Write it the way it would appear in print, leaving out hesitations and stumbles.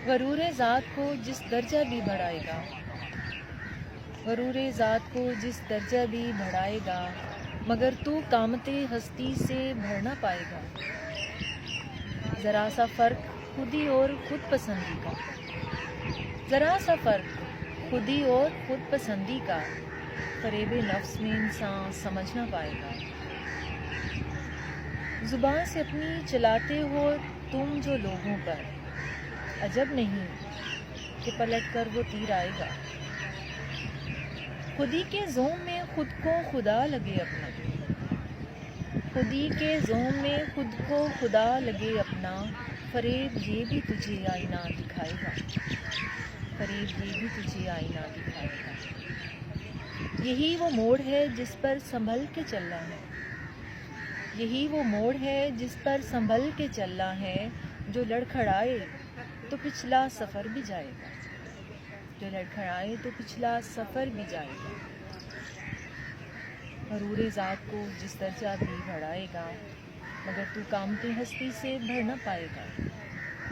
غرور ذات کو جس درجہ بھی بڑھائے گا، غرور ذات کو جس درجہ بھی بڑھائے گا، مگر تو قامت ہستی سے بڑھ نہ پائے گا۔ ذرا سا فرق خودی اور خود پسندی کا، ذرا سا فرق خودی اور خود پسندی کا، فریب نفس میں انسان سمجھ نہ پائے گا۔ زبان سے اپنی چلاتے ہو تم جو لوگوں پر، عجب نہیں کہ پلٹ کر وہ تیر آئے گا۔ خودی کے زوم میں خود کو خدا لگے اپنا، خودی کے زوم میں خود کو خدا لگے اپنا، فریب یہ بھی تجھے آئینہ دکھائے گا، فریب یہ بھی تجھے آئینہ دکھائے گا۔ یہی وہ موڑ ہے جس پر سنبھل کے چلنا ہے، یہی وہ موڑ ہے جس پر سنبھل کے چلنا ہے، جو لڑکھڑائے تو پچھلا سفر بھی جائے گا، جو لڑکھڑائے تو پچھلا سفر بھی جائے گا۔ غرور ذات کو جس درجہ بھی بڑھائے گا، مگر تو قامت ہستی سے بڑھ نہ پائے گا۔